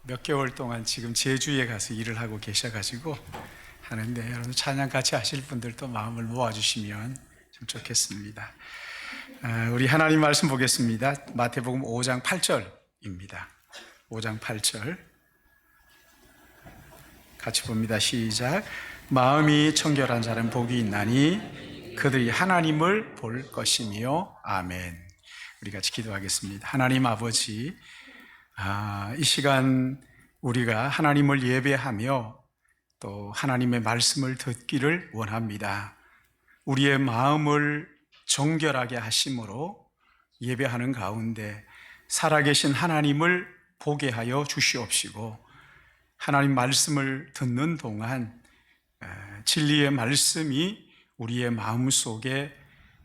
몇 개월 동안 지금 제주에 가서 일을 하고 계셔가지고 하는데, 여러분 찬양 같이 하실 분들도 마음을 모아주시면 좀 좋겠습니다. 우리 하나님 말씀 보겠습니다. 마태복음 5장 8절입니다. 5장 8절 같이 봅니다. 시작. 마음이 청결한 자는 복이 있나니 그들이 하나님을 볼 것이며. 아멘. 우리 같이 기도하겠습니다. 하나님 아버지, 이 시간 우리가 하나님을 예배하며 또 하나님의 말씀을 듣기를 원합니다. 우리의 마음을 정결하게 하심으로 예배하는 가운데 살아계신 하나님을 보게 하여 주시옵시고, 하나님 말씀을 듣는 동안 진리의 말씀이 우리의 마음속에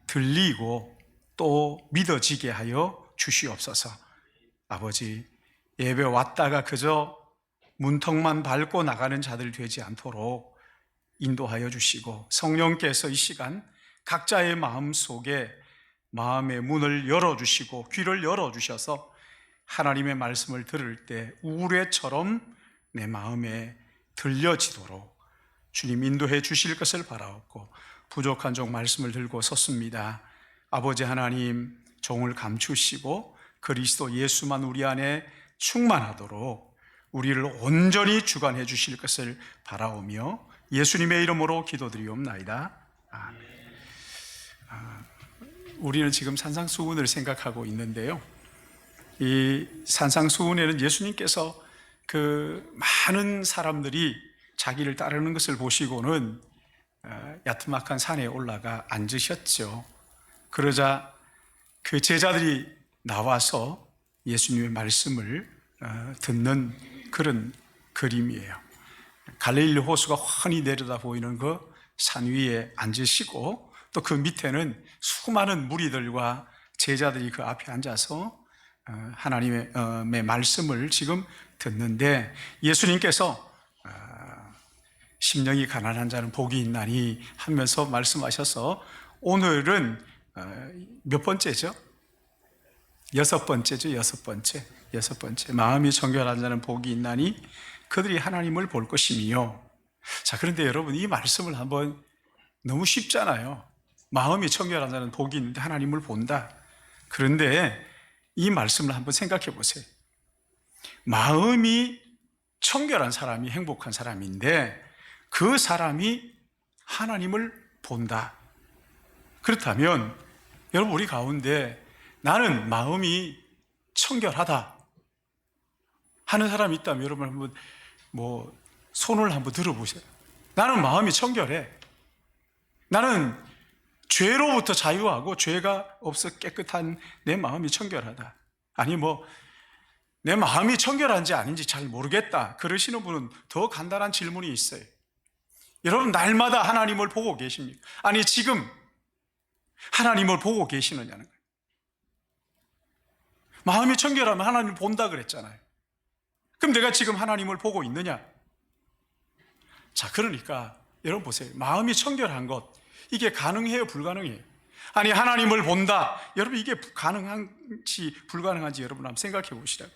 들리고 또 믿어지게 하여 주시옵소서. 아버지, 예배 왔다가 그저 문턱만 밟고 나가는 자들 되지 않도록 인도하여 주시고, 성령께서 이 시간 각자의 마음 속에 마음의 문을 열어주시고 귀를 열어주셔서 하나님의 말씀을 들을 때 우레처럼 내 마음에 들려지도록 주님 인도해 주실 것을 바라옵고, 부족한 종 말씀을 들고 섰습니다. 아버지 하나님, 종을 감추시고 그리스도 예수만 우리 안에 충만하도록 우리를 온전히 주관해 주실 것을 바라오며 예수님의 이름으로 기도드리옵나이다. 아멘. 우리는 지금 산상수훈을 생각하고 있는데요, 이 산상수훈에는 예수님께서 그 많은 사람들이 자기를 따르는 것을 보시고는 야트막한 산에 올라가 앉으셨죠. 그러자 그 제자들이 나와서 예수님의 말씀을 듣는 그런 그림이에요. 갈릴리 호수가 훤히 내려다 보이는 그 산 위에 앉으시고, 또 그 밑에는 수많은 무리들과 제자들이 그 앞에 앉아서 하나님의 말씀을 지금 듣는데, 예수님께서 심령이 가난한 자는 복이 있나니 하면서 말씀하셔서 오늘은 몇 번째죠? 여섯 번째죠. 여섯 번째. 마음이 정결한 자는 복이 있나니 그들이 하나님을 볼 것이며. 자, 그런데 여러분, 이 말씀을 한번, 너무 쉽잖아요. 마음이 청결한 자는 복이 있는데 하나님을 본다. 그런데 이 말씀을 한번 생각해 보세요. 마음이 청결한 사람이 행복한 사람인데 그 사람이 하나님을 본다. 그렇다면 여러분, 우리 가운데 나는 마음이 청결하다 하는 사람이 있다면 여러분 한번 손을 한번 들어보세요. 나는 마음이 청결해. 나는 죄로부터 자유하고 죄가 없어 깨끗한 내 마음이 청결하다. 아니 내 마음이 청결한지 아닌지 잘 모르겠다 그러시는 분은 더 간단한 질문이 있어요. 여러분, 날마다 하나님을 보고 계십니까? 아니, 지금 하나님을 보고 계시느냐는 거예요. 마음이 청결하면 하나님을 본다 그랬잖아요. 그럼 내가 지금 하나님을 보고 있느냐? 자, 그러니까 여러분 보세요. 마음이 청결한 것, 이게 가능해요, 불가능해요? 아니, 하나님을 본다. 여러분, 이게 가능한지 불가능한지 여러분 한번 생각해 보시라고.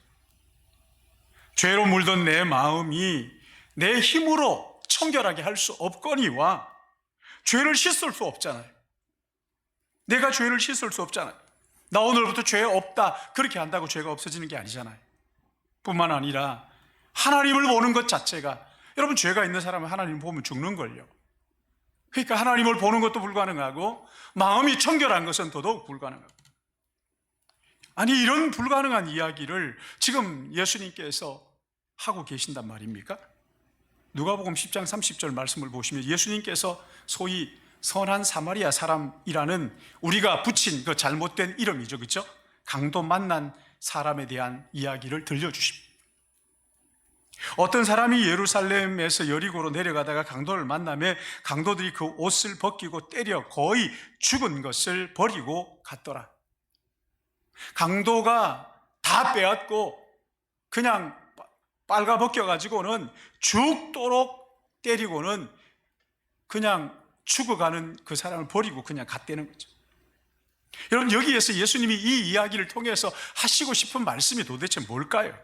죄로 물든 내 마음이 내 힘으로 청결하게 할 수 없거니와 죄를 씻을 수 없잖아요. 내가 죄를 씻을 수 없잖아요. 나 오늘부터 죄 없다 그렇게 한다고 죄가 없어지는 게 아니잖아요. 뿐만 아니라 하나님을 보는 것 자체가, 여러분, 죄가 있는 사람은 하나님을 보면 죽는걸요. 그러니까 하나님을 보는 것도 불가능하고 마음이 청결한 것은 더더욱 불가능하고. 아니, 이런 불가능한 이야기를 지금 예수님께서 하고 계신단 말입니까? 누가복음 10장 30절 말씀을 보시면 예수님께서 소위 선한 사마리아 사람이라는, 우리가 붙인 그 잘못된 이름이죠, 그렇죠? 강도 만난 사람에 대한 이야기를 들려주십니다. 어떤 사람이 예루살렘에서 여리고로 내려가다가 강도를 만나며 강도들이 그 옷을 벗기고 때려 거의 죽은 것을 버리고 갔더라. 강도가 다 빼앗고 그냥 빨가벗겨가지고는 죽도록 때리고는 그냥 죽어가는 그 사람을 버리고 그냥 갔다는 거죠. 여러분, 여기에서 예수님이 이 이야기를 통해서 하시고 싶은 말씀이 도대체 뭘까요?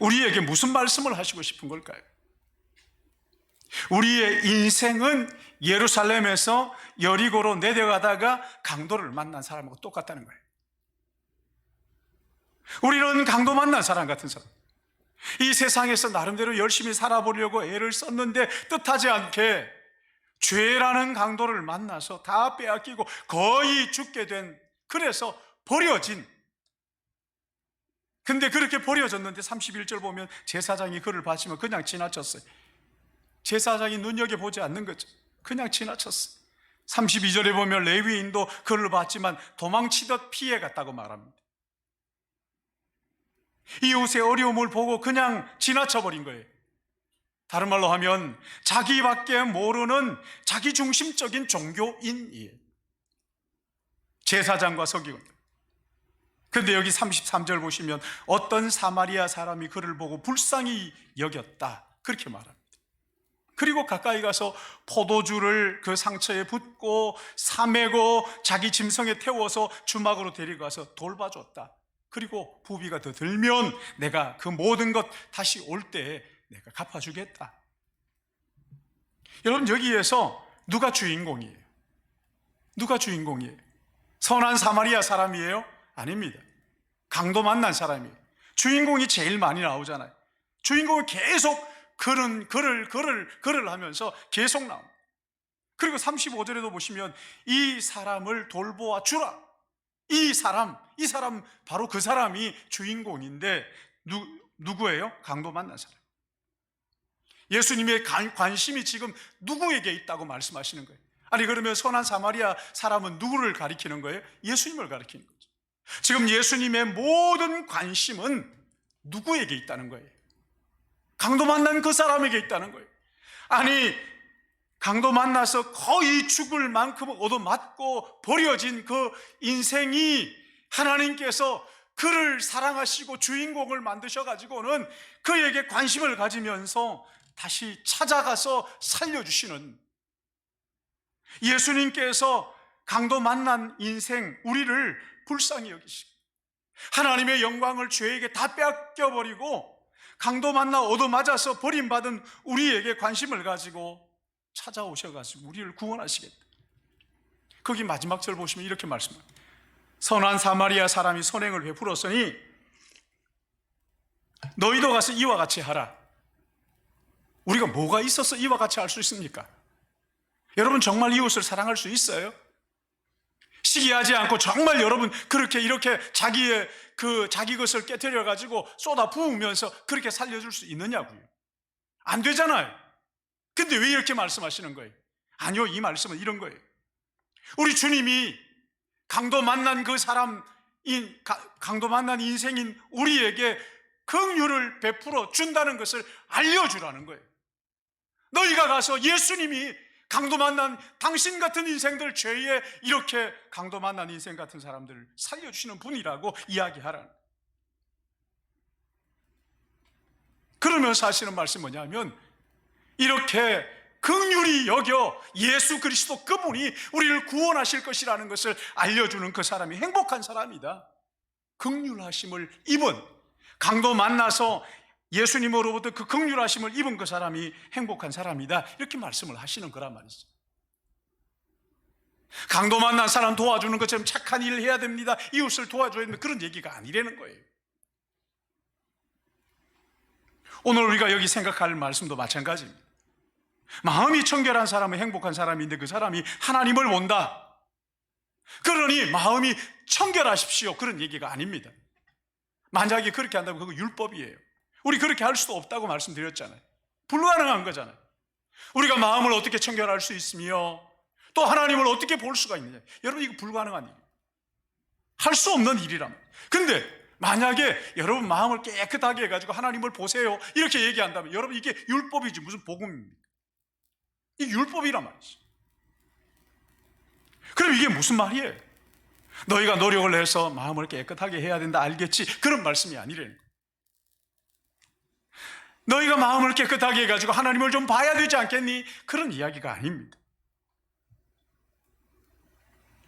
우리에게 무슨 말씀을 하시고 싶은 걸까요? 우리의 인생은 예루살렘에서 여리고로 내려가다가 강도를 만난 사람하고 똑같다는 거예요. 우리는 강도 만난 사람 같은 사람. 이 세상에서 나름대로 열심히 살아보려고 애를 썼는데 뜻하지 않게 죄라는 강도를 만나서 다 빼앗기고 거의 죽게 된, 그래서 버려진, 근데 그렇게 버려졌는데 31절 보면 제사장이 그를 봤지만 그냥 지나쳤어요. 제사장이 눈여겨보지 않는 거죠. 그냥 지나쳤어요. 32절에 보면 레위인도 그를 봤지만 도망치듯 피해갔다고 말합니다. 이웃의 어려움을 보고 그냥 지나쳐버린 거예요. 다른 말로 하면 자기밖에 모르는 자기중심적인 종교인이에요. 제사장과 서기관. 근데 여기 33절 보시면 어떤 사마리아 사람이 그를 보고 불쌍히 여겼다, 그렇게 말합니다. 그리고 가까이 가서 포도주를 그 상처에 붓고 사매고 자기 짐승에 태워서 주막으로 데리고 가서 돌봐줬다. 그리고 부비가 더 들면 내가 그 모든 것 다시 올 때에 내가 갚아주겠다. 여러분, 여기에서 누가 주인공이에요? 누가 주인공이에요? 선한 사마리아 사람이에요? 아닙니다. 강도 만난 사람이에요. 주인공이 제일 많이 나오잖아요. 주인공은 계속 글을 하면서 계속 나옵니다. 그리고 35절에도 보시면 이 사람을 돌보아 주라. 이 사람 바로 그 사람이 주인공인데 누구예요? 강도 만난 사람. 예수님의 관심이 지금 누구에게 있다고 말씀하시는 거예요? 아니, 그러면 선한 사마리아 사람은 누구를 가리키는 거예요? 예수님을 가리키는 거죠. 지금 예수님의 모든 관심은 누구에게 있다는 거예요? 강도 만난 그 사람에게 있다는 거예요. 아니, 강도 만나서 거의 죽을 만큼 얻어맞고 버려진 그 인생이 하나님께서 그를 사랑하시고 주인공을 만드셔가지고는 그에게 관심을 가지면서 다시 찾아가서 살려주시는, 예수님께서 강도 만난 인생 우리를 불쌍히 여기시고 하나님의 영광을 죄에게 다 빼앗겨버리고 강도 만나 얻어맞아서 버림받은 우리에게 관심을 가지고 찾아오셔가지고 우리를 구원하시겠다. 거기 마지막 절 보시면 이렇게 말씀합니다. 선한 사마리아 사람이 선행을 베풀었으니 너희도 가서 이와 같이 하라. 우리가 뭐가 있어서 이와 같이 할 수 있습니까? 여러분, 정말 이웃을 사랑할 수 있어요? 시기하지 않고 정말 여러분 그렇게 이렇게 자기 것을 깨트려 가지고 쏟아 부으면서 그렇게 살려줄 수 있느냐고요? 안 되잖아요. 근데 왜 이렇게 말씀하시는 거예요? 아니요, 이 말씀은 이런 거예요. 우리 주님이 강도 만난 강도 만난 인생인 우리에게 긍휼을 베풀어 준다는 것을 알려주라는 거예요. 너희가 가서 예수님이 강도 만난 당신 같은 인생들, 죄에 이렇게 강도 만난 인생 같은 사람들을 살려주시는 분이라고 이야기하라는 거예요. 그러면서 하시는 말씀이 뭐냐면, 이렇게 긍휼히 여겨 예수 그리스도 그분이 우리를 구원하실 것이라는 것을 알려주는 그 사람이 행복한 사람이다. 긍휼하심을 입은, 강도 만나서 예수님으로부터 그 긍휼하심을 입은 그 사람이 행복한 사람이다, 이렇게 말씀을 하시는 거란 말이죠. 강도 만난 사람 도와주는 것처럼 착한 일을 해야 됩니다, 이웃을 도와줘야 됩니다, 그런 얘기가 아니라는 거예요. 오늘 우리가 여기 생각할 말씀도 마찬가지입니다. 마음이 청결한 사람은 행복한 사람인데 그 사람이 하나님을 본다, 그러니 마음이 청결하십시오, 그런 얘기가 아닙니다. 만약에 그렇게 한다면 그거 율법이에요. 우리 그렇게 할 수도 없다고 말씀드렸잖아요. 불가능한 거잖아요. 우리가 마음을 어떻게 청결할 수 있으며 또 하나님을 어떻게 볼 수가 있느냐. 여러분, 이거 불가능한 일이에요. 할 수 없는 일이란 말이에요. 근데 만약에 여러분 마음을 깨끗하게 해가지고 하나님을 보세요, 이렇게 얘기한다면 여러분, 이게 율법이지 무슨 복음입니까? 이게 율법이란 말이죠. 그럼 이게 무슨 말이에요? 너희가 노력을 해서 마음을 깨끗하게 해야 된다, 알겠지? 그런 말씀이 아니래요. 너희가 마음을 깨끗하게 해가지고 하나님을 좀 봐야 되지 않겠니? 그런 이야기가 아닙니다.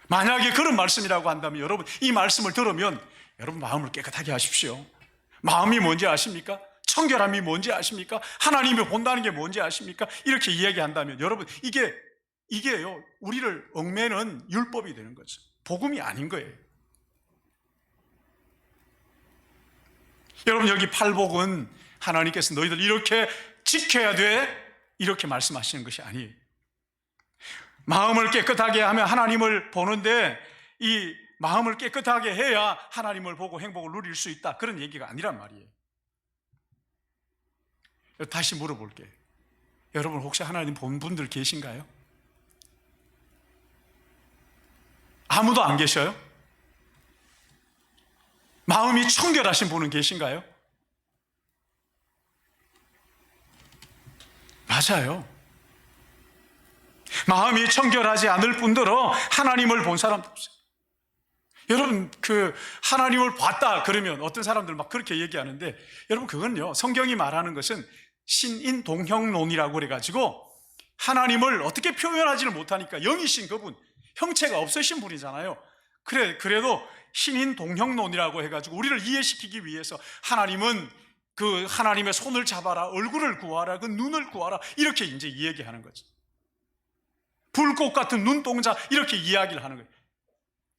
만약에 그런 말씀이라고 한다면 여러분, 이 말씀을 들으면 여러분 마음을 깨끗하게 하십시오. 마음이 뭔지 아십니까? 청결함이 뭔지 아십니까? 하나님이 본다는 게 뭔지 아십니까? 이렇게 이야기한다면 여러분, 이게요, 우리를 얽매는 율법이 되는 거죠. 복음이 아닌 거예요. 여러분, 여기 팔복은 하나님께서 너희들 이렇게 지켜야 돼, 이렇게 말씀하시는 것이 아니에요. 마음을 깨끗하게 하면 하나님을 보는데, 이 마음을 깨끗하게 해야 하나님을 보고 행복을 누릴 수 있다, 그런 얘기가 아니란 말이에요. 다시 물어볼게요. 여러분, 혹시 하나님 본 분들 계신가요? 아무도 안 계셔요? 마음이 청결하신 분은 계신가요? 맞아요. 마음이 청결하지 않을 뿐더러 하나님을 본 사람도 없어요. 여러분, 하나님을 봤다 그러면 어떤 사람들 막 그렇게 얘기하는데, 여러분, 그건요, 성경이 말하는 것은 신인동형론이라고 그래가지고 하나님을 어떻게 표현하지를 못하니까, 영이신 그분, 형체가 없으신 분이잖아요. 그래도 신인동형론이라고 해가지고 우리를 이해시키기 위해서 하나님은 그 하나님의 손을 잡아라, 얼굴을 구하라, 그 눈을 구하라, 이렇게 이제 이야기하는 거죠. 불꽃 같은 눈동자, 이렇게 이야기를 하는 거예요.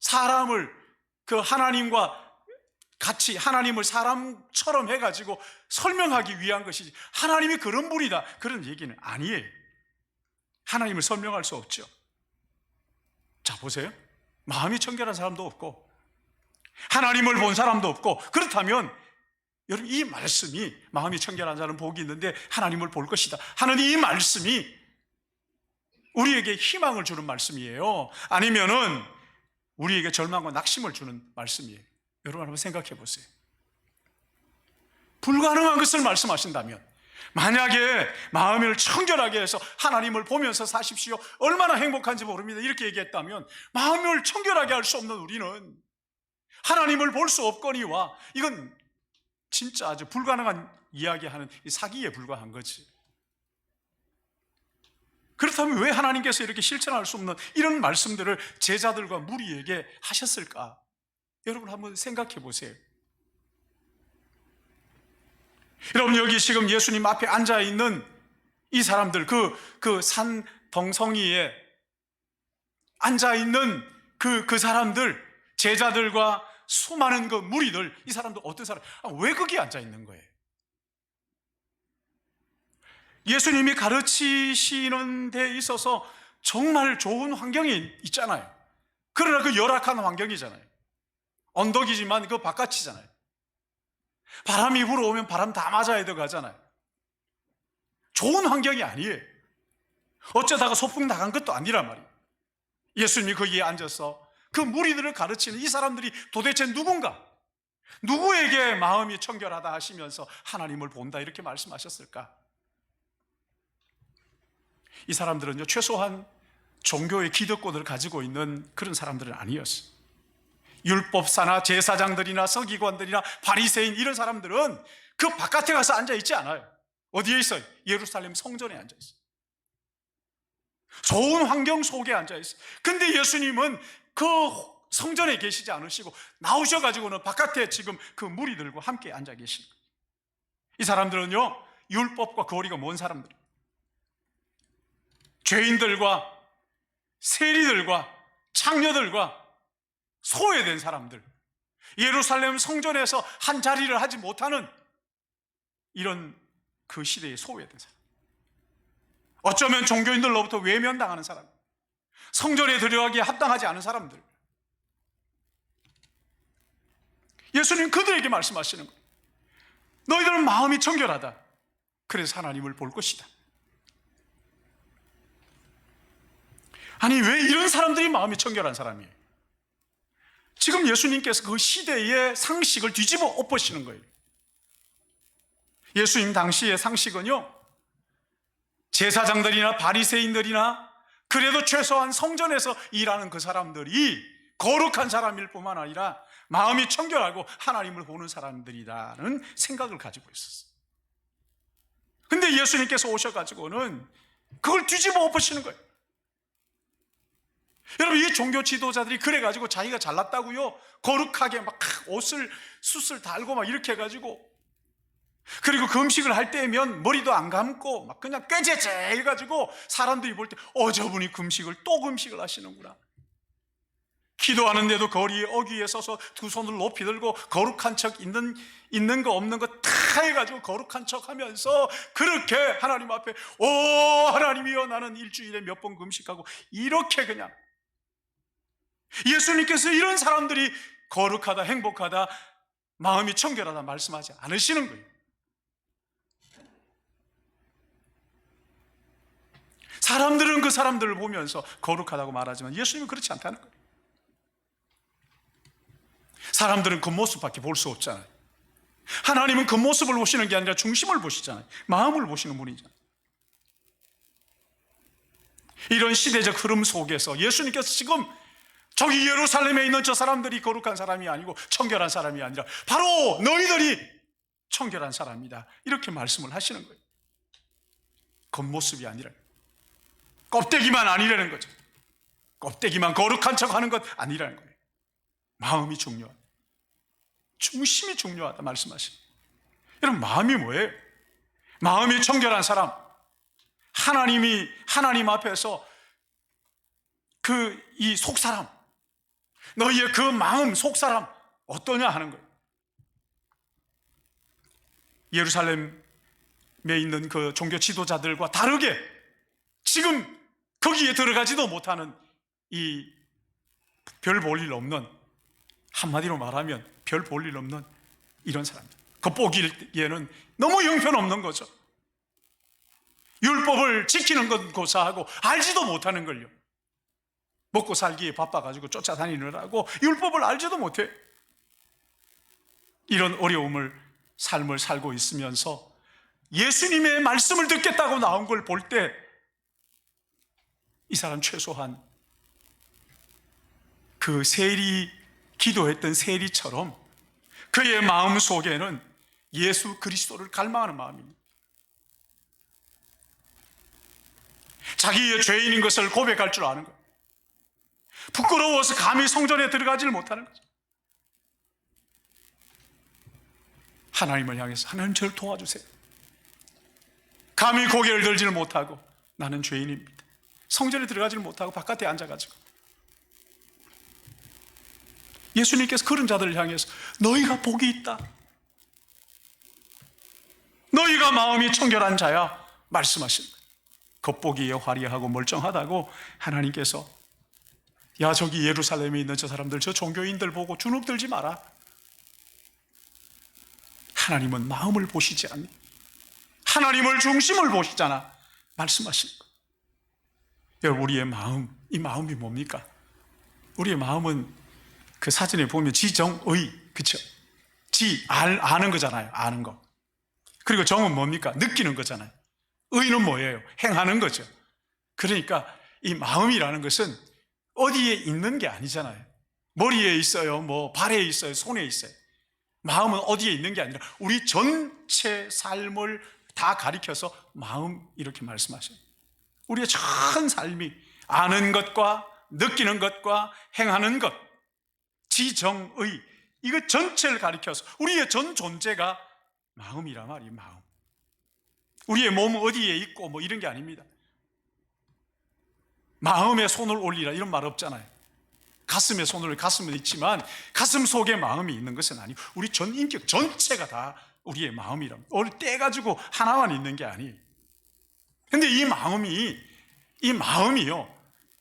사람을 그 하나님과 같이, 하나님을 사람처럼 해가지고 설명하기 위한 것이지, 하나님이 그런 분이다, 그런 얘기는 아니에요. 하나님을 설명할 수 없죠. 자, 보세요. 마음이 청결한 사람도 없고 하나님을 본 사람도 없고, 그렇다면 여러분, 이 말씀이 마음이 청결한 자는 복이 있는데 하나님을 볼 것이다 하는 이 말씀이 우리에게 희망을 주는 말씀이에요? 아니면은 우리에게 절망과 낙심을 주는 말씀이에요? 여러분, 한번 생각해 보세요. 불가능한 것을 말씀하신다면, 만약에 마음을 청결하게 해서 하나님을 보면서 사십시오, 얼마나 행복한지 모릅니다, 이렇게 얘기했다면, 마음을 청결하게 할 수 없는 우리는 하나님을 볼 수 없거니와, 이건 진짜 아주 불가능한 이야기하는 사기에 불과한 거지. 그렇다면 왜 하나님께서 이렇게 실천할 수 없는 이런 말씀들을 제자들과 무리에게 하셨을까? 여러분, 한번 생각해 보세요. 여러분, 여기 지금 예수님 앞에 앉아있는 이 사람들, 그 산 덩성이에 앉아있는 그 사람들, 제자들과 수많은 그 무리들, 이 사람들 어떤 사람, 왜 거기 앉아있는 거예요? 예수님이 가르치시는 데 있어서 정말 좋은 환경이 있잖아요. 그러나 그 열악한 환경이잖아요. 언덕이지만 그 바깥이잖아요. 바람이 불어오면 바람 다 맞아야 들어가잖아요. 좋은 환경이 아니에요. 어쩌다가 소풍 나간 것도 아니란 말이에요. 예수님이 거기에 앉아서 그 무리들을 가르치는 이 사람들이 도대체 누구에게 마음이 청결하다 하시면서 하나님을 본다 이렇게 말씀하셨을까? 이 사람들은요, 최소한 종교의 기득권을 가지고 있는 그런 사람들은 아니었어요. 율법사나 제사장들이나 서기관들이나 바리새인, 이런 사람들은 그 바깥에 가서 앉아있지 않아요. 어디에 있어요? 예루살렘 성전에 앉아있어요. 좋은 환경 속에 앉아있어요. 근데 예수님은 그 성전에 계시지 않으시고 나오셔가지고는 바깥에 지금 그 무리들과 함께 앉아 계신 거예요. 이 사람들은요, 율법과 거리가 먼 사람들이에요. 죄인들과 세리들과 창녀들과 소외된 사람들, 예루살렘 성전에서 한 자리를 하지 못하는 이런 그 시대에 소외된 사람, 어쩌면 종교인들로부터 외면당하는 사람, 성전에 들어가기에 합당하지 않은 사람들, 예수님 그들에게 말씀하시는 거예요. 너희들은 마음이 청결하다, 그래서 하나님을 볼 것이다. 아니, 왜 이런 사람들이 마음이 청결한 사람이에요? 지금 예수님께서 그 시대의 상식을 뒤집어 엎으시는 거예요. 예수님 당시의 상식은요, 제사장들이나 바리새인들이나 그래도 최소한 성전에서 일하는 그 사람들이 거룩한 사람일 뿐만 아니라 마음이 청결하고 하나님을 보는 사람들이라는 생각을 가지고 있었어요. 근데 예수님께서 오셔가지고는 그걸 뒤집어 엎으시는 거예요. 여러분, 이 종교 지도자들이 그래가지고 자기가 잘났다고요, 거룩하게 막 숯을 달고 막 이렇게 해가지고 그리고 금식을 할 때면 머리도 안 감고 막 그냥 꾀죄죄 해가지고 사람들이 볼 때 저분이 금식을 또 금식을 하시는구나. 기도하는데도 거리에 어귀에 서서 두 손을 높이 들고 거룩한 척 있는 거 없는 거 다 해가지고 거룩한 척 하면서 그렇게 하나님 앞에 하나님이여 나는 일주일에 몇 번 금식하고 이렇게 그냥 예수님께서 이런 사람들이 거룩하다 행복하다 마음이 청결하다 말씀하지 않으시는 거예요. 사람들은 그 사람들을 보면서 거룩하다고 말하지만 예수님은 그렇지 않다는 거예요. 사람들은 겉모습밖에 볼 수 없잖아요. 하나님은 겉모습을 보시는 게 아니라 중심을 보시잖아요. 마음을 보시는 분이잖아요. 이런 시대적 흐름 속에서 예수님께서 지금 저기 예루살렘에 있는 저 사람들이 거룩한 사람이 아니고 청결한 사람이 아니라 바로 너희들이 청결한 사람이다 이렇게 말씀을 하시는 거예요. 겉모습이 아니라 껍데기만 아니라는 거죠. 껍데기만 거룩한 척하는 것 아니라는 거예요. 마음이 중요하다. 중심이 중요하다 말씀하십니다. 여러분 마음이 뭐예요? 마음이 청결한 사람, 하나님 앞에서 이 속사람, 너희의 그 마음 속사람 어떠냐 하는 거예요. 예루살렘에 있는 그 종교 지도자들과 다르게 지금 거기에 들어가지도 못하는 이 별 볼 일 없는, 한마디로 말하면 별 볼 일 없는 이런 사람들, 겉보기에는 너무 형편없는 거죠. 율법을 지키는 건 고사하고 알지도 못하는 걸요. 먹고 살기에 바빠가지고 쫓아다니느라고 율법을 알지도 못해. 이런 삶을 살고 있으면서 예수님의 말씀을 듣겠다고 나온 걸 볼 때 이 사람 최소한 그 기도했던 세리처럼 그의 마음 속에는 예수 그리스도를 갈망하는 마음입니다. 자기의 죄인인 것을 고백할 줄 아는 거예요. 부끄러워서 감히 성전에 들어가지를 못하는 거죠. 하나님을 향해서 하나님 저를 도와주세요. 감히 고개를 들지를 못하고 나는 죄인입니다. 성전에 들어가지를 못하고 바깥에 앉아가지고 예수님께서 그런 자들을 향해서 너희가 복이 있다, 너희가 마음이 청결한 자야 말씀하시는 거예요. 겉보기에 화려하고 멀쩡하다고 하나님께서 야 저기 예루살렘에 있는 저 사람들 저 종교인들 보고 주눅 들지 마라. 하나님은 마음을 보시지 않니? 하나님을 중심을 보시잖아 말씀하시는 거예요. 여러분 우리의 마음, 이 마음이 뭡니까? 우리의 마음은 그 사진에 보면 지정의, 그렇죠? 아는 거잖아요. 아는 거. 그리고 정은 뭡니까? 느끼는 거잖아요. 의는 뭐예요? 행하는 거죠. 그러니까 이 마음이라는 것은 어디에 있는 게 아니잖아요. 머리에 있어요, 발에 있어요, 손에 있어요. 마음은 어디에 있는 게 아니라 우리 전체 삶을 다 가리켜서 마음 이렇게 말씀하셔요. 우리의 전 삶이 아는 것과 느끼는 것과 행하는 것, 지정의, 이거 전체를 가리켜서 우리의 전 존재가 마음이란 말이에요. 마음. 우리의 몸은 어디에 있고 이런 게 아닙니다. 마음에 손을 올리라 이런 말 없잖아요. 가슴에 손을, 가슴은 있지만 가슴 속에 마음이 있는 것은 아니고 우리 전 인격 전체가 다 우리의 마음이랍니다. 떼가지고 하나만 있는 게 아니에요. 근데 이 마음이요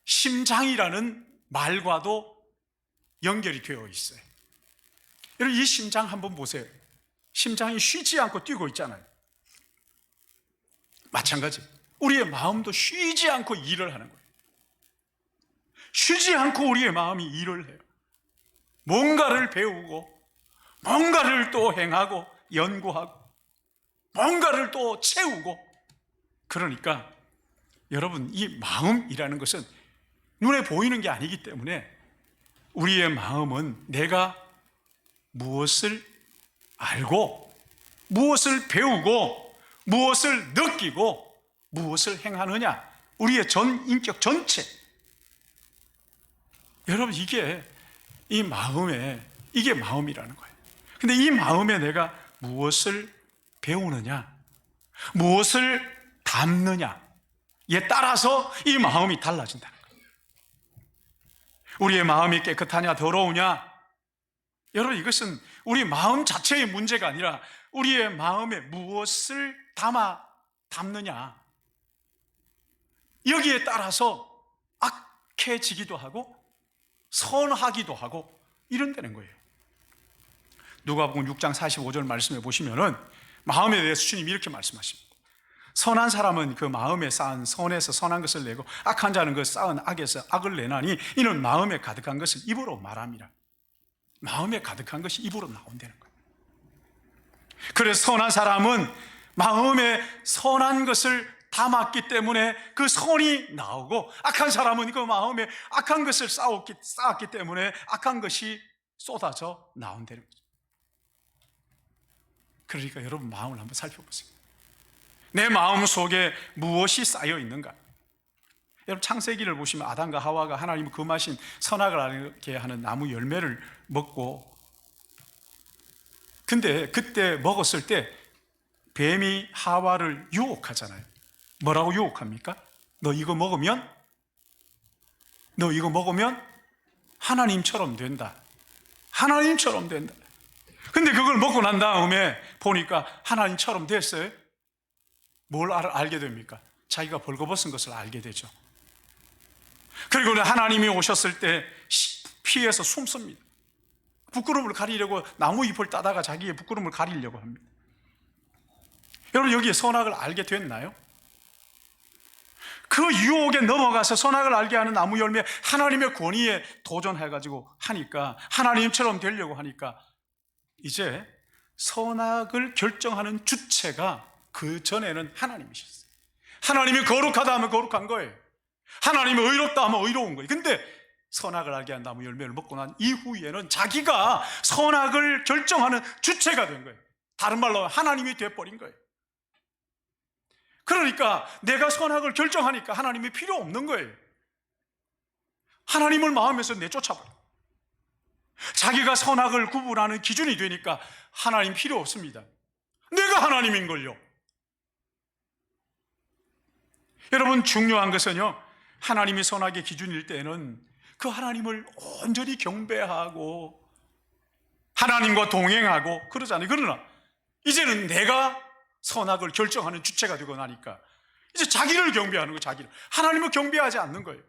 심장이라는 말과도 연결이 되어 있어요. 여러분 이 심장 한번 보세요. 심장이 쉬지 않고 뛰고 있잖아요. 마찬가지 우리의 마음도 쉬지 않고 일을 하는 거예요. 쉬지 않고 우리의 마음이 일을 해요. 뭔가를 배우고 뭔가를 또 행하고 연구하고 뭔가를 또 채우고. 그러니까 여러분 이 마음이라는 것은 눈에 보이는 게 아니기 때문에 우리의 마음은 내가 무엇을 알고 무엇을 배우고 무엇을 느끼고 무엇을 행하느냐, 우리의 전 인격 전체. 여러분 이게 마음이라는 거예요. 근데 이 마음에 내가 무엇을 배우느냐, 무엇을 담느냐에 따라서 이 마음이 달라진다는 거예요. 우리의 마음이 깨끗하냐 더러우냐, 여러분 이것은 우리 마음 자체의 문제가 아니라 우리의 마음에 무엇을 담느냐, 여기에 따라서 악해지기도 하고 선하기도 하고 이런다는 거예요. 누가복음 6장 45절 말씀해 보시면은 마음에 대해서 주님이 이렇게 말씀하십니다. 선한 사람은 그 마음에 쌓은 선에서 선한 것을 내고 악한 자는 그 쌓은 악에서 악을 내나니 이는 마음에 가득한 것을 입으로 말합니다. 마음에 가득한 것이 입으로 나온다는 거예요. 그래서 선한 사람은 마음에 선한 것을 담았기 때문에 그 선이 나오고, 악한 사람은 그 마음에 악한 것을 쌓았기 때문에 악한 것이 쏟아져 나온다는 거죠. 그러니까 여러분 마음을 한번 살펴보세요. 내 마음 속에 무엇이 쌓여 있는가? 여러분 창세기를 보시면 아담과 하와가 하나님 금하신 선악을 알게 하는 나무 열매를 먹고, 근데 그때 먹었을 때 뱀이 하와를 유혹하잖아요. 뭐라고 유혹합니까? 너 이거 먹으면 하나님처럼 된다. 하나님처럼 된다. 근데 그걸 먹고 난 다음에 보니까 하나님처럼 됐어요. 뭘 알게 됩니까? 자기가 벌거벗은 것을 알게 되죠. 그리고 하나님이 오셨을 때 피해서 숨습니다. 부끄러움을 가리려고 나무 잎을 따다가 자기의 부끄러움을 가리려고 합니다. 여러분 여기에 선악을 알게 됐나요? 그 유혹에 넘어가서 선악을 알게 하는 나무 열매 하나님의 권위에 도전해가지고 하니까, 하나님처럼 되려고 하니까 이제 선악을 결정하는 주체가 그 전에는 하나님이셨어요. 하나님이 거룩하다 하면 거룩한 거예요. 하나님이 의롭다 하면 의로운 거예요. 근데 선악을 알게 한 나무 열매를 먹고 난 이후에는 자기가 선악을 결정하는 주체가 된 거예요. 다른 말로 하나님이 돼버린 거예요. 그러니까 내가 선악을 결정하니까 하나님이 필요 없는 거예요. 하나님을 마음에서 내쫓아버려요. 자기가 선악을 구분하는 기준이 되니까 하나님 필요 없습니다. 내가 하나님인걸요. 여러분 중요한 것은요, 하나님이 선악의 기준일 때는 그 하나님을 온전히 경배하고 하나님과 동행하고 그러잖아요. 그러나 이제는 내가 선악을 결정하는 주체가 되고 나니까 이제 자기를 경배하는 거예요. 자기를. 하나님을 경배하지 않는 거예요.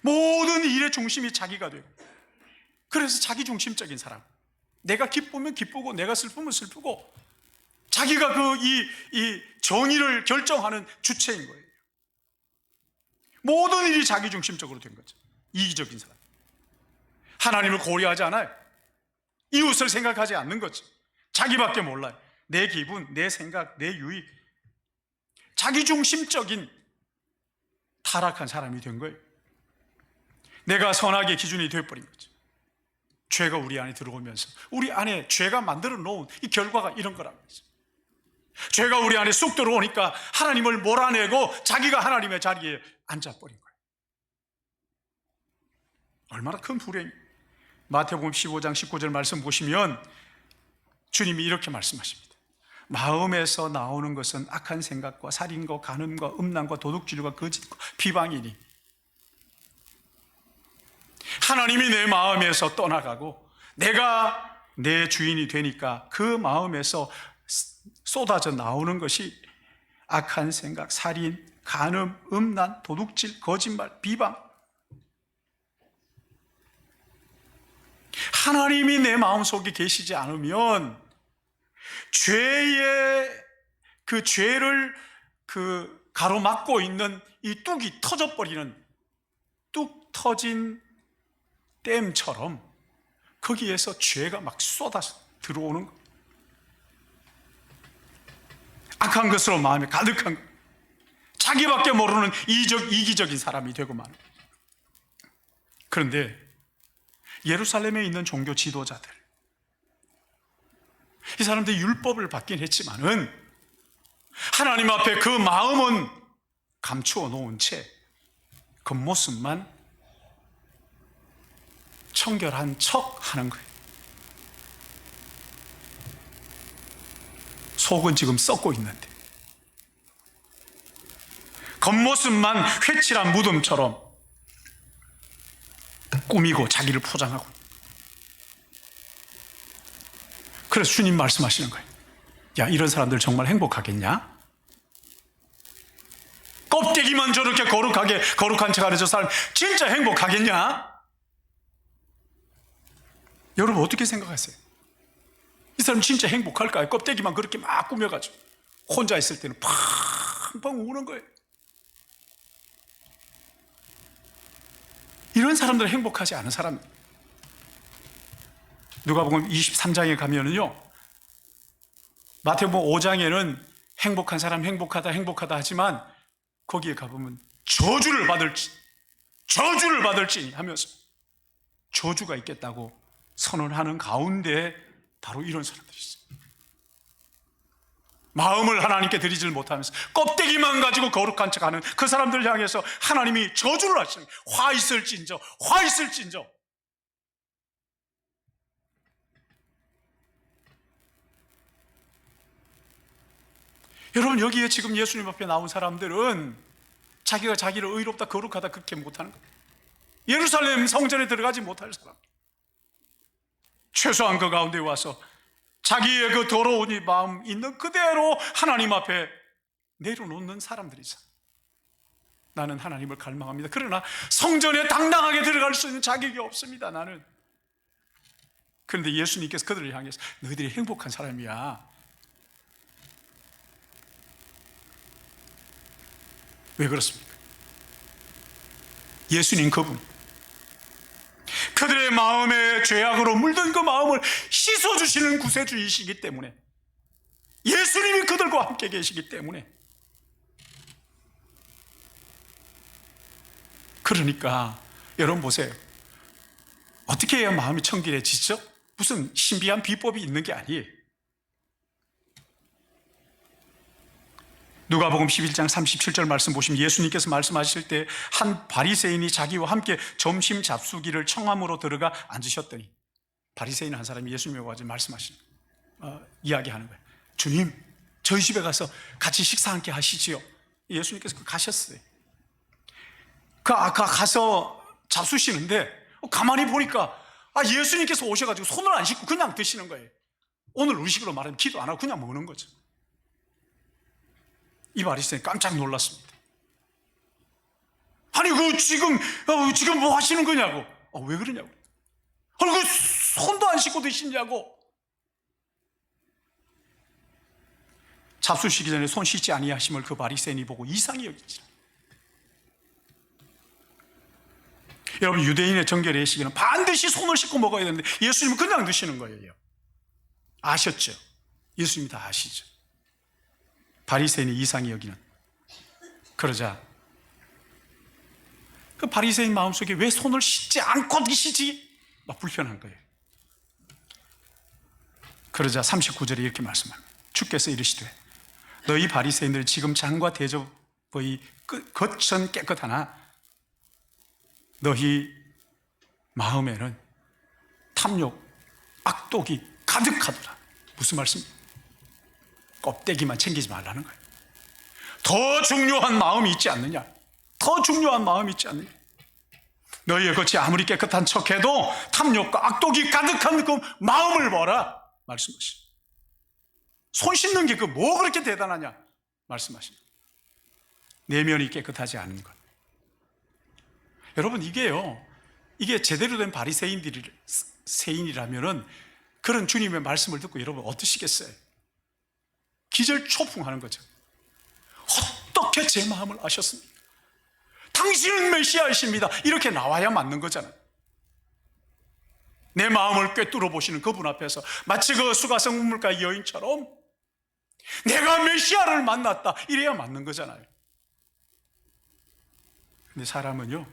모든 일의 중심이 자기가 되고, 그래서 자기 중심적인 사람, 내가 기쁘면 기쁘고 내가 슬프면 슬프고 자기가 이 정의를 결정하는 주체인 거예요. 모든 일이 자기 중심적으로 된 거죠. 이기적인 사람. 하나님을 고려하지 않아요. 이웃을 생각하지 않는 거죠. 자기밖에 몰라요. 내 기분, 내 생각, 내 유익, 자기 중심적인 타락한 사람이 된 거예요. 내가 선악의 기준이 되어버린 거죠. 죄가 우리 안에 들어오면서 우리 안에 죄가 만들어 놓은 이 결과가 이런 거란 말이죠. 죄가 우리 안에 쑥 들어오니까 하나님을 몰아내고 자기가 하나님의 자리에 앉아버린 거예요. 얼마나 큰 불행이. 마태복음 15장 19절 말씀 보시면 주님이 이렇게 말씀하십니다. 마음에서 나오는 것은 악한 생각과 살인과 간음과 음란과 도둑질과 거짓과 비방이니, 하나님이 내 마음에서 떠나가고 내가 내 주인이 되니까 그 마음에서 쏟아져 나오는 것이 악한 생각, 살인, 간음, 음란, 도둑질, 거짓말, 비방. 하나님이 내 마음속에 계시지 않으면 죄의 그 죄를 가로막고 있는 이 뚝이 터져버리는, 뚝 터진 댐처럼 거기에서 죄가 막 쏟아서 들어오는 거예요. 악한 것으로 마음이 가득한 거예요. 자기밖에 모르는 이기적인 사람이 되고 마는 거예요. 그런데 예루살렘에 있는 종교 지도자들, 이 사람들이 율법을 받긴 했지만은 하나님 앞에 그 마음은 감추어 놓은 채 겉모습만 청결한 척 하는 거예요. 속은 지금 썩고 있는데 겉모습만 회칠한 무덤처럼 꾸미고 자기를 포장하고. 그래서 주님 말씀하시는 거예요. 야, 이런 사람들 정말 행복하겠냐? 껍데기만 저렇게 거룩하게 거룩한 척하는 저 사람 진짜 행복하겠냐? 여러분 어떻게 생각하세요? 이 사람 진짜 행복할까요? 껍데기만 그렇게 막 꾸며가지고 혼자 있을 때는 팡팡 우는 거예요. 이런 사람들은 행복하지 않은 사람. 누가복음 23장에 가면은요, 마태복음 5장에는 행복한 사람 행복하다 하지만 거기에 가보면 저주를 받을지니 하면서 저주가 있겠다고 선언하는 가운데 바로 이런 사람들이 있어요. 마음을 하나님께 드리질 못하면서 껍데기만 가지고 거룩한 척하는 그 사람들 향해서 하나님이 저주를 하시는 거예요. 화 있을진저. 여러분, 여기에 지금 예수님 앞에 나온 사람들은 자기가 자기를 의롭다 거룩하다 그렇게 못하는 거예요. 예루살렘 성전에 들어가지 못할 사람, 최소한 그 가운데 와서 자기의 그 더러운 이 마음 있는 그대로 하나님 앞에 내려놓는 사람들이죠. 나는 하나님을 갈망합니다. 그러나 성전에 당당하게 들어갈 수 있는 자격이 없습니다, 나는. 그런데 예수님께서 그들을 향해서 너희들이 행복한 사람이야. 왜 그렇습니까? 예수님 그분, 그들의 마음에 죄악으로 물든 그 마음을 씻어주시는 구세주이시기 때문에, 예수님이 그들과 함께 계시기 때문에. 그러니까 여러분 보세요. 어떻게 해야 마음이 청결해지죠? 무슨 신비한 비법이 있는 게 아니에요. 누가복음 11장 37절 말씀 보시면 예수님께서 말씀하실 때 한 바리새인이 자기와 함께 점심 잡수기를 청함으로 들어가 앉으셨더니, 바리새인 한 사람이 예수님에게 와서 말씀하시는 이야기하는 거예요. 주님, 저희 집에 가서 같이 식사 함께 하시지요. 예수님께서 가셨어요. 가서 잡수시는데 가만히 보니까 예수님께서 오셔가지고 손을 안 씻고 그냥 드시는 거예요. 오늘 우리식으로 말하면 기도 안 하고 그냥 먹는 거죠. 이 바리새인 깜짝 놀랐습니다. 아니 지금 뭐 하시는 거냐고. 왜 그러냐고. 아니 손도 안 씻고 드시냐고. 잡수시기 전에 손 씻지 아니하심을 그 바리새인이 보고 이상히 여기지라. 여러분, 유대인의 정결 예식에는 반드시 손을 씻고 먹어야 되는데 예수님은 그냥 드시는 거예요. 아셨죠? 예수님이 다 아시죠? 바리새인이 이상히 여기는. 그러자 그 바리새인 마음속에 왜 손을 씻지 않고 드시지? 막 불편한 거예요. 그러자 39절에 이렇게 말씀합니다. 주께서 이르시되 너희 바리새인들 지금 장과 대접의 겉은 깨끗하나 너희 마음에는 탐욕, 악독이 가득하더라. 무슨 말씀입니까? 껍데기만 챙기지 말라는 거예요. 더 중요한 마음이 있지 않느냐? 너희의 겉이 아무리 깨끗한 척해도 탐욕과 악독이 가득한 그 마음을 봐라 말씀하시죠. 손 씻는 게 뭐 그렇게 대단하냐 말씀하시죠. 내면이 깨끗하지 않은 것. 여러분, 이게 제대로 된 바리새인이라면은 그런 주님의 말씀을 듣고 여러분 어떠시겠어요? 기절초풍하는 거죠. 어떻게 제 마음을 아셨습니까? 당신은 메시아이십니다. 이렇게 나와야 맞는 거잖아요. 내 마음을 꿰뚫어 보시는 그분 앞에서 마치 그 수가성 우물가 여인처럼 내가 메시아를 만났다 이래야 맞는 거잖아요. 근데 사람은요,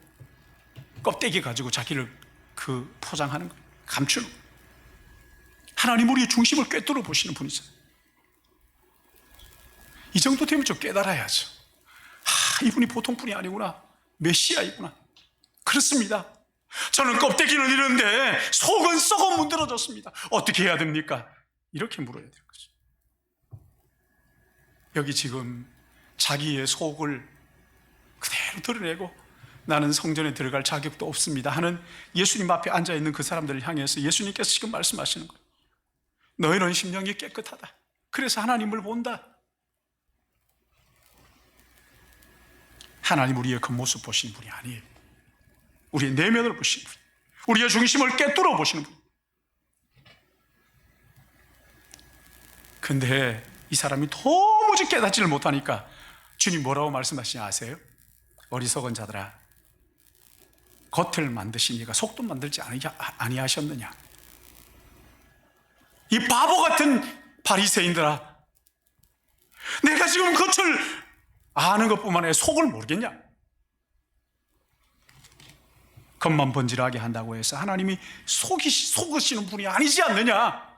껍데기 가지고 자기를 포장하는 거예요. 감추는 거예요. 하나님 우리의 중심을 꿰뚫어 보시는 분이잖아요. 이 정도 되면 좀 깨달아야죠. 이분이 보통 분이 아니구나. 메시아이구나. 그렇습니다. 저는 껍데기는 이런데 속은 썩어 문드러졌습니다. 어떻게 해야 됩니까? 이렇게 물어야 되는 거죠. 여기 지금 자기의 속을 그대로 드러내고 나는 성전에 들어갈 자격도 없습니다 하는 예수님 앞에 앉아있는 그 사람들을 향해서 예수님께서 지금 말씀하시는 거예요. 너희는 심령이 깨끗하다. 그래서 하나님을 본다. 하나님 우리의 겉모습 보시는 분이 아니에요. 우리의 내면을 보시는 분, 우리의 중심을 깨뚫어 보시는 분. 근데 이 사람이 도무지 깨닫지를 못하니까 주님 뭐라고 말씀하시냐 아세요? 어리석은 자들아, 겉을 만드시니까 속도 만들지 아니하셨느냐? 이 바보 같은 바리새인들아, 내가 지금 겉을 아는 것뿐만 아니라 속을 모르겠냐? 겉만 번지르하게 한다고 해서 하나님이 속으시는 분이 아니지 않느냐?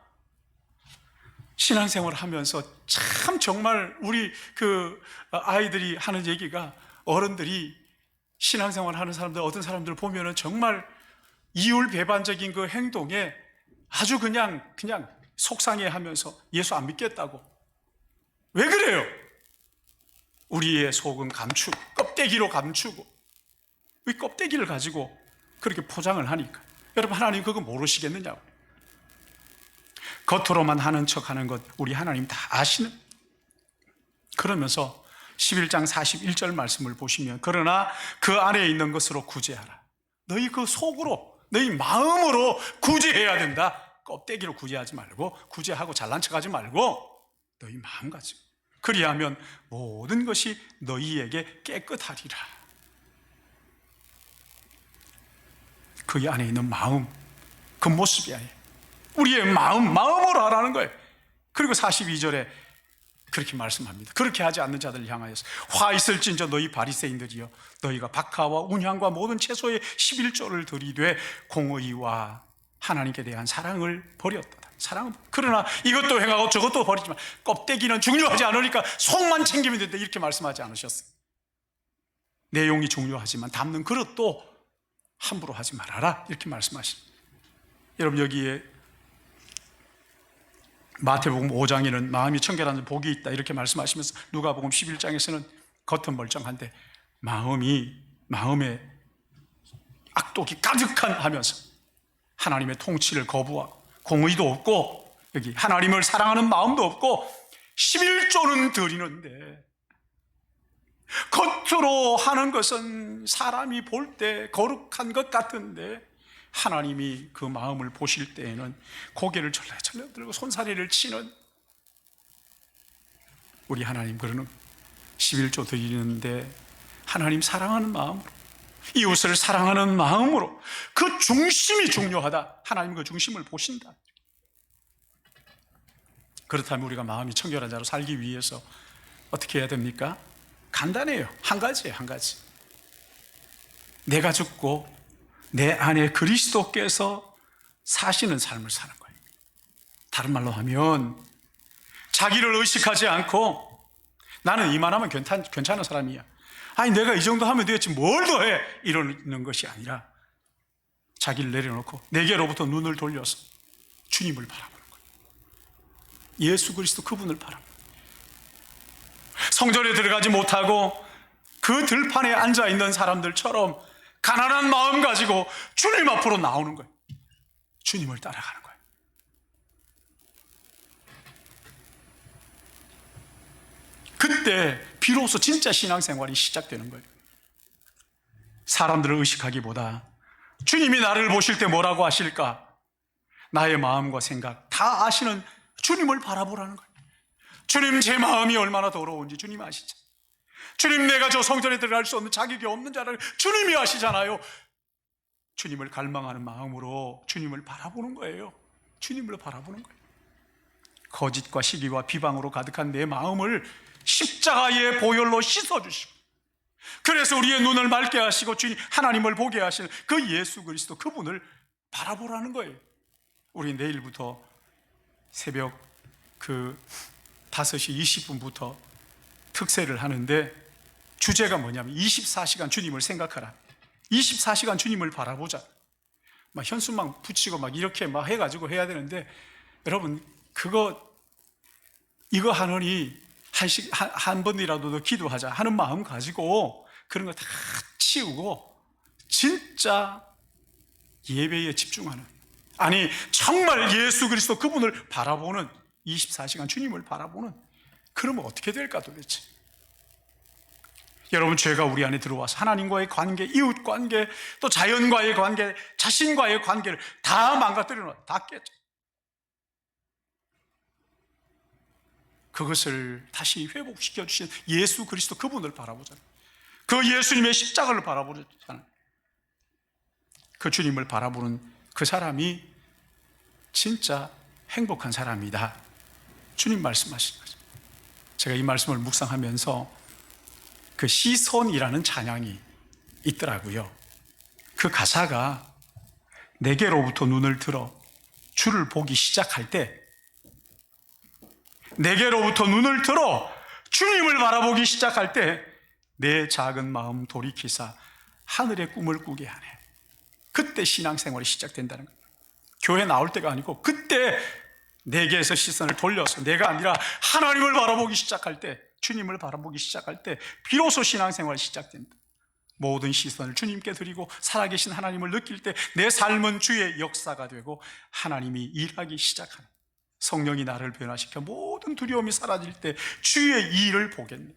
신앙생활을 하면서 참 정말 우리 아이들이 하는 얘기가, 어른들이 신앙생활 하는 사람들, 어떤 사람들 보면은 정말 이율배반적인 그 행동에 아주 그냥 속상해 하면서 예수 안 믿겠다고. 왜 그래요? 우리의 속은 감추고, 껍데기로 감추고, 이 껍데기를 가지고 그렇게 포장을 하니까. 여러분, 하나님 그거 모르시겠느냐고. 겉으로만 하는 척 하는 것 우리 하나님 다 아시는. 그러면서 11장 41절 말씀을 보시면, 그러나 그 안에 있는 것으로 구제하라. 너희 그 속으로, 너희 마음으로 구제해야 된다. 껍데기로 구제하지 말고, 구제하고 잘난 척하지 말고 너희 마음 가지고, 그리하면 모든 것이 너희에게 깨끗하리라. 그 안에 있는 마음, 그 모습이 아니에요. 우리의 마음으로 하라는 거예요. 그리고 42절에 그렇게 말씀합니다. 그렇게 하지 않는 자들을 향하여서 화 있을진저 너희 바리새인들이여, 너희가 박하와 운향과 모든 채소의 11조를 들이되 공의와 하나님께 대한 사랑을 버렸다. 사랑은, 그러나 이것도 행하고 저것도 버리지만 껍데기는 중요하지 않으니까 속만 챙기면 된다, 이렇게 말씀하지 않으셨어요. 내용이 중요하지만 담는 그릇도 함부로 하지 말아라, 이렇게 말씀하십니다. 여러분, 여기에 마태복음 5장에는 마음이 청결한 복이 있다, 이렇게 말씀하시면서 누가복음 11장에서는 겉은 멀쩡한데 마음에 악독이 가득한 하면서 하나님의 통치를 거부하고 공의도 없고, 여기 하나님을 사랑하는 마음도 없고 11조는 드리는데, 겉으로 하는 것은 사람이 볼 때 거룩한 것 같은데 하나님이 그 마음을 보실 때에는 고개를 절레절레 들고 손사래를 치는 우리 하나님. 그러는 11조 드리는데 하나님 사랑하는 마음으로, 이웃을 사랑하는 마음으로, 그 중심이 중요하다. 하나님 그 중심을 보신다. 그렇다면 우리가 마음이 청결한 자로 살기 위해서 어떻게 해야 됩니까? 간단해요. 한 가지예요, 한 가지. 내가 죽고 내 안에 그리스도께서 사시는 삶을 사는 거예요. 다른 말로 하면 자기를 의식하지 않고 나는 이만하면 괜찮은 사람이야, 아니 내가 이 정도 하면 되겠지 뭘 더 해, 이러는 것이 아니라 자기를 내려놓고 내게로부터 눈을 돌려서 주님을 바라보는 거예요. 예수 그리스도, 그분을 바라보는 거예요. 성전에 들어가지 못하고 그 들판에 앉아있는 사람들처럼 가난한 마음 가지고 주님 앞으로 나오는 거예요. 주님을 따라가는 거예요. 그때 비로소 진짜 신앙생활이 시작되는 거예요. 사람들을 의식하기보다 주님이 나를 보실 때 뭐라고 하실까, 나의 마음과 생각 다 아시는 주님을 바라보라는 거예요. 주님, 제 마음이 얼마나 더러운지 주님 아시죠? 주님, 내가 저 성전에 들어갈 수 없는 자격이 없는 자를 주님이 아시잖아요. 주님을 갈망하는 마음으로 주님을 바라보는 거예요. 주님을 바라보는 거예요. 거짓과 시기와 비방으로 가득한 내 마음을 십자가의 보혈로 씻어주시고, 그래서 우리의 눈을 맑게 하시고 주님 하나님을 보게 하시는 그 예수 그리스도, 그분을 바라보라는 거예요. 우리 내일부터 새벽 5시 20분부터 특세를 하는데 주제가 뭐냐면 24시간 주님을 생각하라. 24시간 주님을 바라보자. 막 현수막 붙이고 막 이렇게 막 해가지고 해야 되는데, 여러분 이거 하느니 한 번이라도 더 기도하자 하는 마음 가지고 그런 거 다 치우고 진짜 예배에 집중하는, 아니 정말 예수 그리스도 그분을 바라보는, 24시간 주님을 바라보는, 그러면 어떻게 될까 도대체? 여러분, 죄가 우리 안에 들어와서 하나님과의 관계, 이웃 관계, 또 자연과의 관계, 자신과의 관계를 다 망가뜨려 놔, 다 깨져. 그것을 다시 회복시켜 주신 예수 그리스도 그분을 바라보잖아요. 그 예수님의 십자가를 바라보잖아요. 그 주님을 바라보는 그 사람이 진짜 행복한 사람이다, 주님 말씀하신 거죠. 제가 이 말씀을 묵상하면서 그 시선이라는 찬양이 있더라고요. 그 가사가 내게로부터 눈을 들어 주를 보기 시작할 때, 내게로부터 눈을 들어 주님을 바라보기 시작할 때 내 작은 마음 돌이키사 하늘의 꿈을 꾸게 하네. 그때 신앙생활이 시작된다는 거예요. 교회 나올 때가 아니고 그때 내게에서 시선을 돌려서 내가 아니라 하나님을 바라보기 시작할 때, 주님을 바라보기 시작할 때 비로소 신앙생활이 시작된다. 모든 시선을 주님께 드리고 살아계신 하나님을 느낄 때 내 삶은 주의 역사가 되고 하나님이 일하기 시작하는, 성령이 나를 변화시켜 모든 두려움이 사라질 때 주의 일을 보겠네.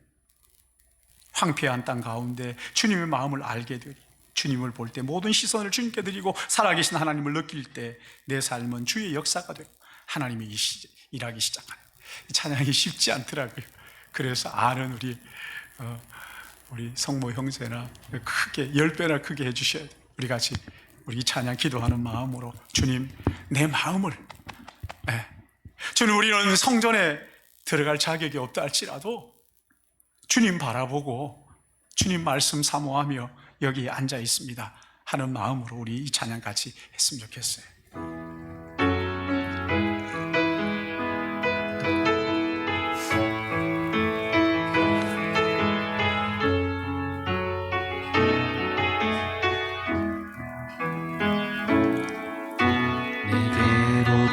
황폐한 땅 가운데 주님의 마음을 알게 되리. 주님을 볼 때 모든 시선을 주님께 드리고 살아계신 하나님을 느낄 때 내 삶은 주의 역사가 되고 하나님이 일하기 시작하는, 찬양이 쉽지 않더라고요. 그래서 아는 우리 성모 형제나 크게 10배나 크게 해주셔야 돼요. 우리 같이 우리 찬양 기도하는 마음으로, 주님 내 마음을, 주님 우리는 성전에 들어갈 자격이 없다 할지라도 주님 바라보고 주님 말씀 사모하며 여기 앉아 있습니다 하는 마음으로 우리 이 찬양 같이 했으면 좋겠어요.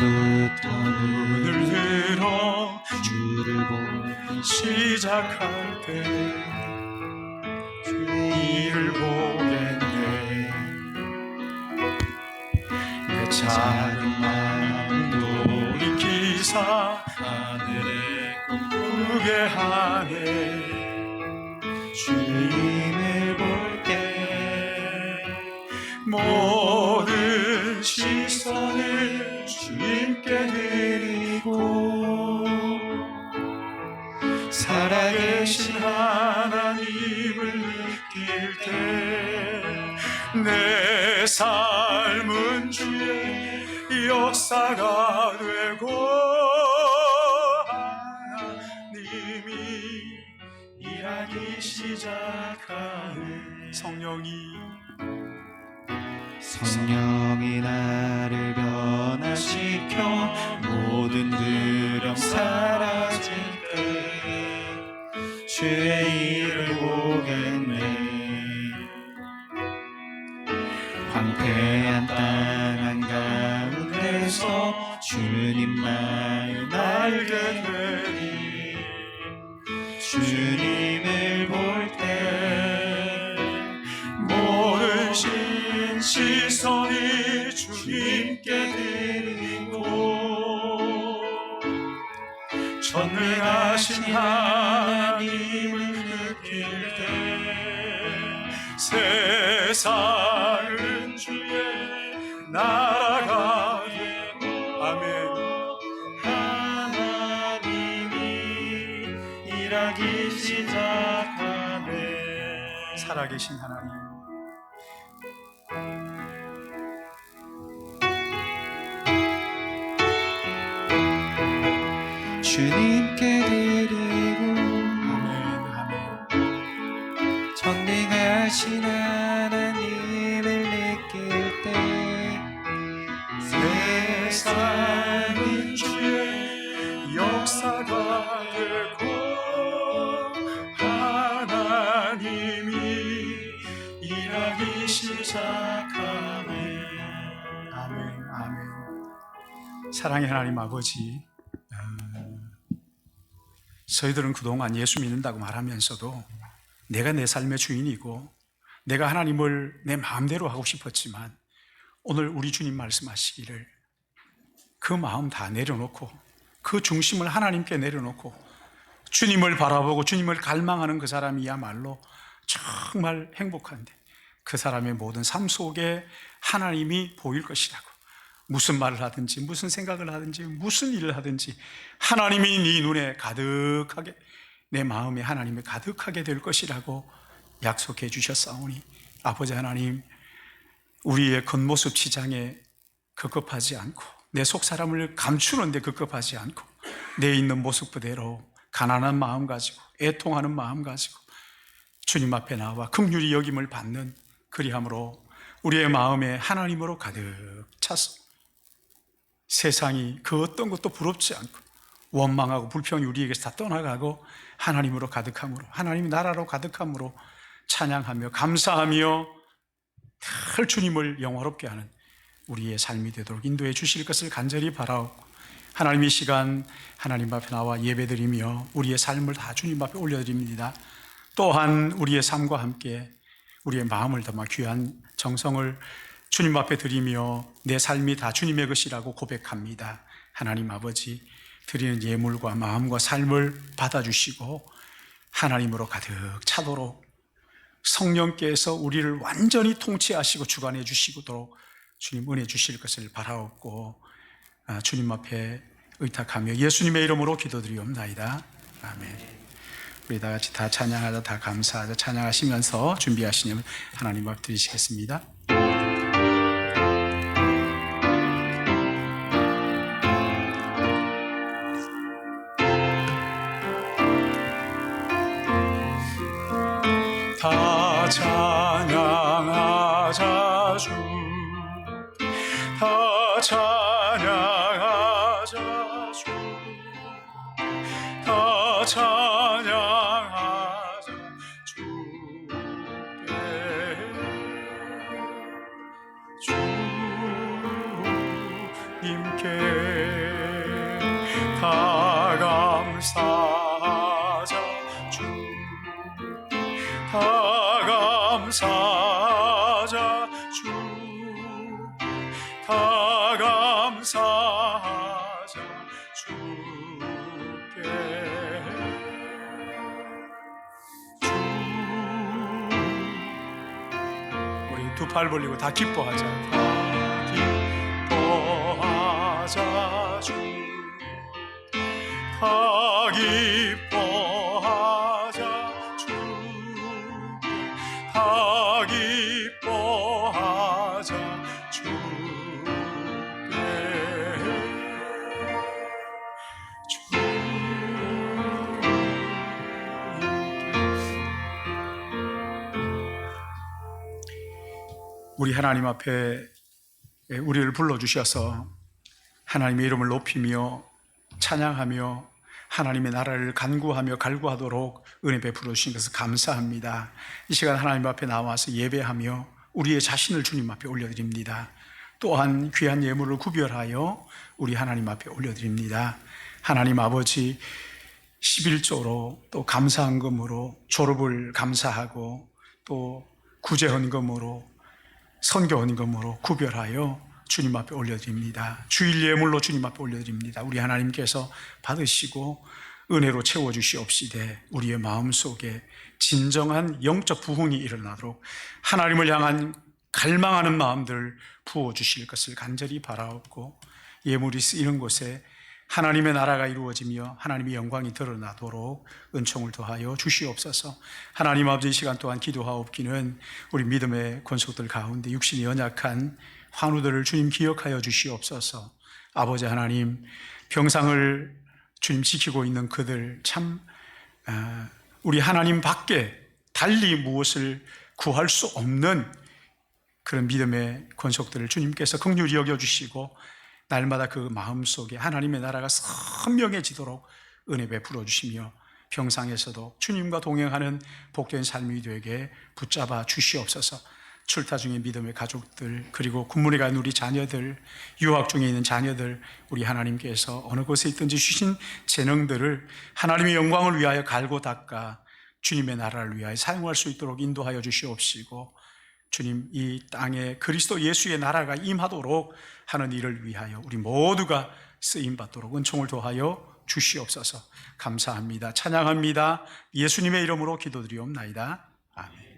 눈을 들어 주를 보기 시작할 때 주의 일을 보겠네. 내 작은 마음 돌이키사 하늘의 꾸게 하네. 주님을 볼 때 모든 시선을 주님께 드리고 살아계신 하나님을 느낄 때 내 삶은 주의 역사가 되고 하나님이 일하기 시작하네. 성령이 나를 변화시켜 모든 두려움 사라질 때 주의 일을 보겠네. 황폐한 땅 한가운데서 주님만을 알게 되리. 주님을 볼 때 모든 시선이 주님께 드리고 전능하신 하나님을 느낄 때 세상은 주의 나라가 되고 아멘. 하나님이 일하기 시작하네. 살아계신 하나님, 주님께 드리고 아멘. 전능하신 하나님을 느낄 때 세상은 주의 역사가 되고 하나님이 일하기 시작하네. 아멘. 아멘. 사랑의 하나님 아버지, 저희들은 그동안 예수 믿는다고 말하면서도 내가 내 삶의 주인이고 내가 하나님을 내 마음대로 하고 싶었지만, 오늘 우리 주님 말씀하시기를 그 마음 다 내려놓고 그 중심을 하나님께 내려놓고 주님을 바라보고 주님을 갈망하는 그 사람이야말로 정말 행복한데, 그 사람의 모든 삶 속에 하나님이 보일 것이라고. 무슨 말을 하든지 무슨 생각을 하든지 무슨 일을 하든지 하나님이 네 눈에 가득하게, 내 마음에 하나님이 가득하게 될 것이라고 약속해 주셨사오니, 아버지 하나님, 우리의 겉모습 치장에 급급하지 않고 내 속사람을 감추는 데 급급하지 않고 내 있는 모습 그대로 가난한 마음 가지고 애통하는 마음 가지고 주님 앞에 나와 긍휼히 여김을 받는 그리함으로 우리의 마음에 하나님으로 가득 차서 세상이 그 어떤 것도 부럽지 않고 원망하고 불평이 우리에게서 다 떠나가고 하나님으로 가득함으로, 하나님 나라로 가득함으로 찬양하며 감사하며 늘 주님을 영화롭게 하는 우리의 삶이 되도록 인도해 주실 것을 간절히 바라옵고, 하나님 이 시간 하나님 앞에 나와 예배드리며 우리의 삶을 다 주님 앞에 올려드립니다. 또한 우리의 삶과 함께 우리의 마음을 담아 귀한 정성을 주님 앞에 드리며 내 삶이 다 주님의 것이라고 고백합니다. 하나님 아버지, 드리는 예물과 마음과 삶을 받아주시고 하나님으로 가득 차도록 성령께서 우리를 완전히 통치하시고 주관해 주시도록 주님 은혜 주실 것을 바라옵고, 주님 앞에 의탁하며 예수님의 이름으로 기도드리옵나이다. 아멘. 우리 다 같이 다 찬양하자, 다 감사하자. 찬양하시면서 준비하시면 하나님 앞 드리시겠습니다. 다 찬양하자 주, 다 찬양하자 주, 다 찬양하자 주께, 주님께 다 감사하자 주, 다 감사하자 주, 다 감사하자 주께, 우리 두 팔 벌리고 다 기뻐하자. 다 기뻐하자 주, 다 기뻐하자 주, 다 기뻐하자 주께, 우리 하나님 앞에 우리를 불러주셔서 하나님의 이름을 높이며 찬양하며 하나님의 나라를 간구하며 갈구하도록 은혜 베풀어 주신 것을 감사합니다. 이 시간 하나님 앞에 나와서 예배하며 우리의 자신을 주님 앞에 올려드립니다. 또한 귀한 예물을 구별하여 우리 하나님 앞에 올려드립니다. 하나님 아버지, 11조로 또 감사헌금으로 졸업을 감사하고 또 구제헌금으로 선교헌금으로 구별하여 주님 앞에 올려드립니다. 주일 예물로 주님 앞에 올려드립니다. 우리 하나님께서 받으시고 은혜로 채워주시옵시되 우리의 마음속에 진정한 영적 부흥이 일어나도록 하나님을 향한 갈망하는 마음들 부어주실 것을 간절히 바라옵고, 예물이 쓰이는 곳에 하나님의 나라가 이루어지며 하나님의 영광이 드러나도록 은총을 더하여 주시옵소서. 하나님 아버지, 이 시간 또한 기도하옵기는 우리 믿음의 권속들 가운데 육신이 연약한 환우들을 주님 기억하여 주시옵소서. 아버지 하나님, 병상을 주님 지키고 있는 그들 참 우리 하나님 밖에 달리 무엇을 구할 수 없는 그런 믿음의 권속들을 주님께서 긍휼히 여겨주시고 날마다 그 마음속에 하나님의 나라가 선명해지도록 은혜 베풀어 주시며 병상에서도 주님과 동행하는 복된 삶이 되게 붙잡아 주시옵소서. 출타 중인 믿음의 가족들, 그리고 군문에 간 우리 자녀들, 유학 중에 있는 자녀들, 우리 하나님께서 어느 곳에 있든지 주신 재능들을 하나님의 영광을 위하여 갈고 닦아 주님의 나라를 위하여 사용할 수 있도록 인도하여 주시옵시고, 주님, 이 땅에 그리스도 예수의 나라가 임하도록 하는 일을 위하여 우리 모두가 쓰임받도록 은총을 더하여 주시옵소서. 감사합니다. 찬양합니다. 예수님의 이름으로 기도드리옵나이다. 아멘.